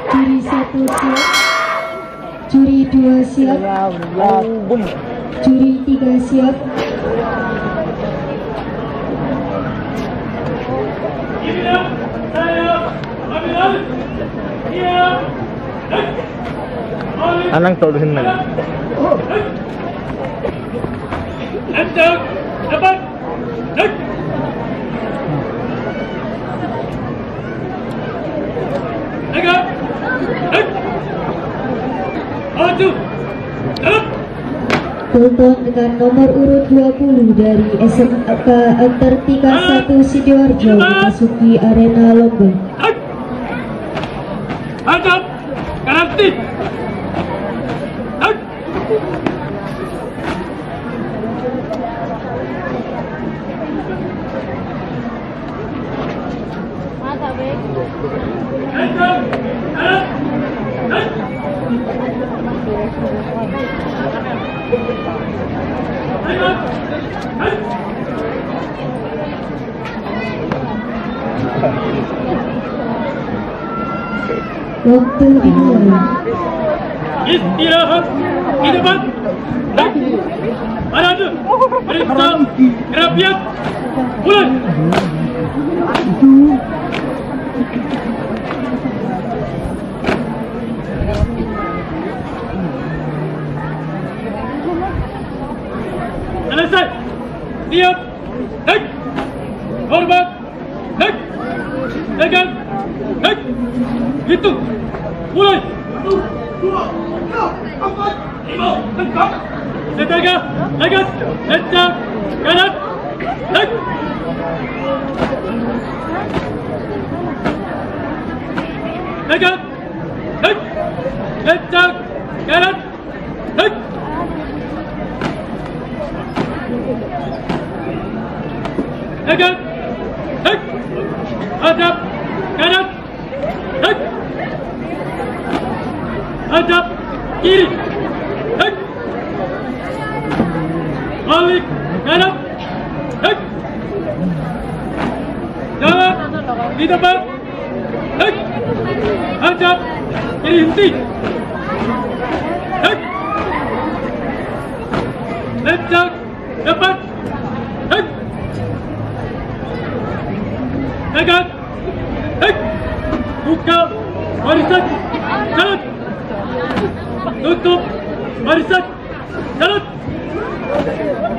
Juri 1 siap. Juri 2 siap. Juri 3 siap. Anang tol din man. Dapat. Tonton dengan nomor urut 20 dari SMK Antartika 1 Sidoarjo memasuki arena lomba. Hadap garanti. Waktu dimulai. Istirahat di depan. Parade. Periksa kerapian. Mulai. Selesai. Siap. Naik. Hormat. Naik. Tegang. Naik. Itu. Mulai. 1, 2, 3, 4, 5, 6. Setengah. Tegas. Kencang. Kanan. Naik. Tegang. Naik. Kencang. Kanan. Naik. Tegang. Naik. Hadap. Kanan. Naik. Hadap. Kiri. Naik. Balik. Kanan. Naik. Jalan. Di depan. Naik. Hadap. Kiri henti. Naik. Lencang. Depan. Naik. Tegang. Naik. Buka barisan. Jalan. Tutup barisan. Jalan.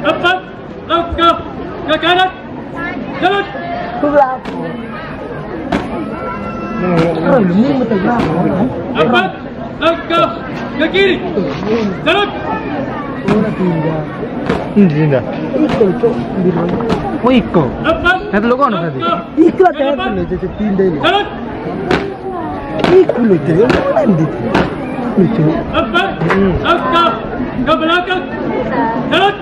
Depan. Langkah ke kanan. Jalan. Depan. Langkah ke kiri. Jalan. Hindi. Oh, ikko. Depan. Satu lo kono tadi. Ikut aja dulu, jadi pindah ini. Jalan. Ikut lo jadi lanjut. Lucu. Depan. Langkah ke belakang. Jalan.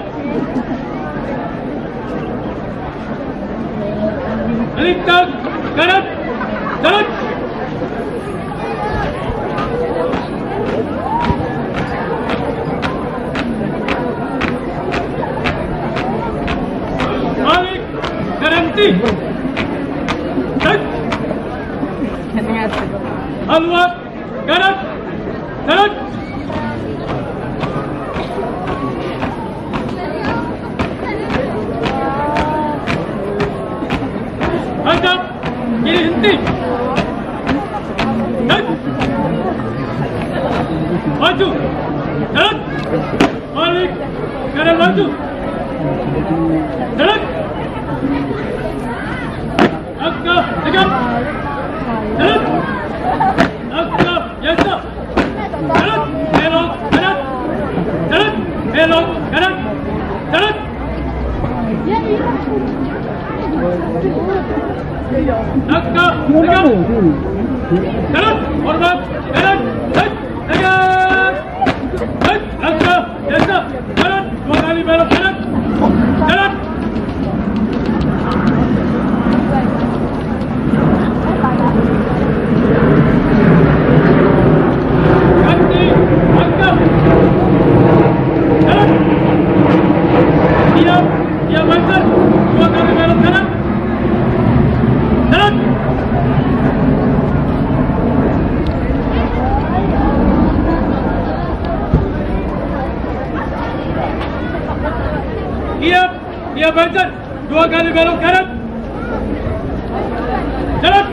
Melintang kanan. Jalan. Balik. Garanti. Naik. Haluan. Kanan. Jalan. Hadap. Kiri henti. Naik. Maju. Jalan. Balik. Kanan maju. Jalan. Langkah tegak. Jalan. Langkah biasa. Jalan. Belok kanan. Jalan. Belok kanan. Jalan. Langkah tegak. Jalan. Hormat. Kanan. Naik. Tegak. Naik. Langkah biasa. Jalan. 2 kali belok kanan. Jalan. Ganti. Langkah. Jalan. Siap. Siap barisan. 2 kali belok kanan. Jalan. Kembali belok kanan. Jalan.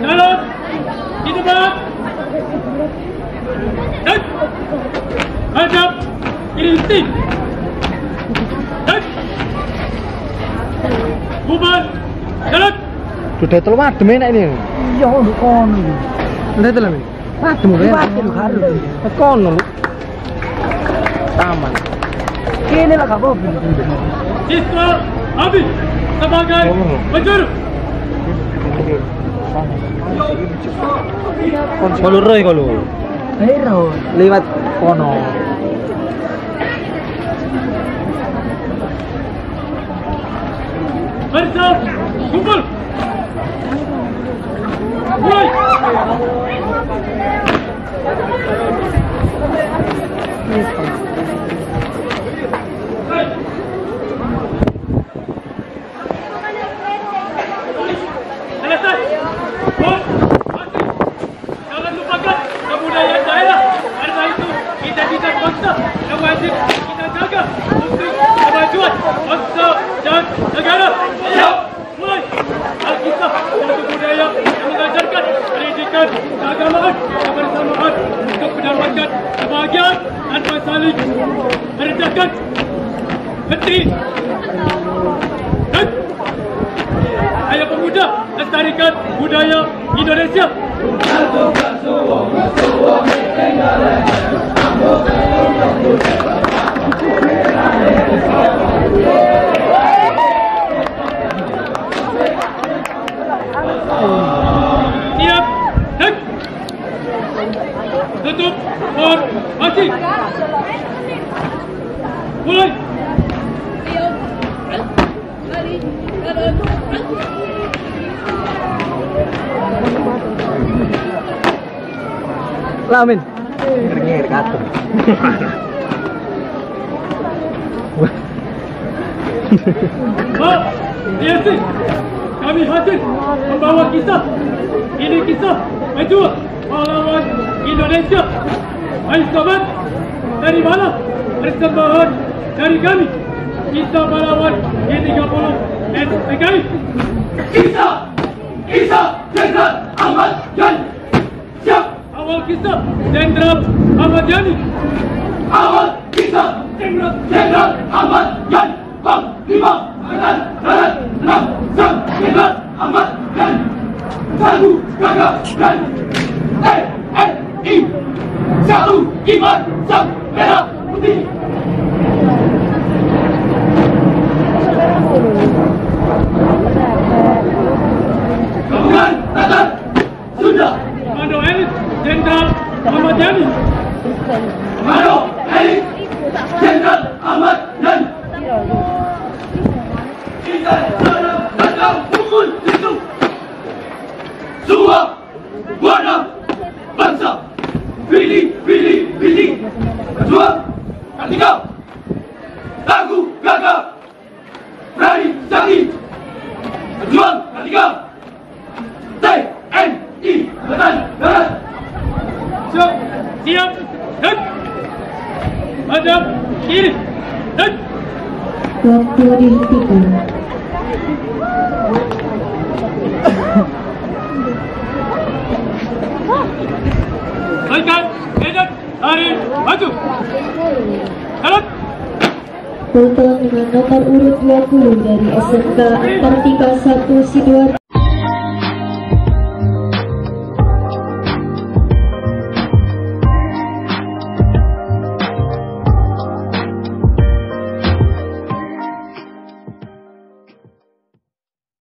Jalan. Di depan. Dan. Hadap. Kiri stick. Dan. Bubar. Jalan. Sudah terlalu madem enak ini. Iya, lu kono. Udah terlalu ini. Madem udah. Mati lu karo. Kono lu. Taman. Kene lah kamu. Siswa habis sebagai penjuru. Kalau roy kalau. Hero. Lewat kono. Barisan kumpul. Mulai. Selesai. Bos, masih. Jangan lupakan kebudayaan daerah. Karena itu identitas bangsa yang wajib kita jaga untuk kemajuan bangsa dan negara. Siap. Mulai. Alkisah untuk budaya yang mengajarkan pendidikan keagamaan kebersamaan untuk mendapatkan kebahagiaan tanpa saling merendahkan. Menteri dan Ayo pemuda, lestarikan budaya Indonesia. Siap, dan tutup formasi. Mulai. Lamin. Ngir katung. Pak, Yesi, kami hadir membawa kisah. Ini kisah kedua pahlawan Indonesia. Hai sobat, dari mana persembahan dari kami? Kisah pahlawan G30 SPKI. Kisah Jenderal Ahmad Yani. Siap. Awal kisah Jenderal Ahmad Yani. Awal kisah Jenderal Ahmad Yani. Panglima Angkatan Darat 6 Sang Jenderal Ahmad Yani. Satu gagah dan TNI. Satu iman sang merah putih. Gabungan Tatar Sunda. Komando elit Jenderal Ahmad Yani. Komando elit Jenderal Ahmad Yani. Kita datang pukul itu. Semua warna bangsa. Pilih. Berjuang ketika lagu gagah berani sakti. Berjuang ketika TNI Angkatan Darat. Siap dan hadap kiri dan Waktu dihentikan. Baikkan medan hari maju. Jalan. Foto dengan nomor urut 20 dari SMK Antartika 1 Sidoarjo.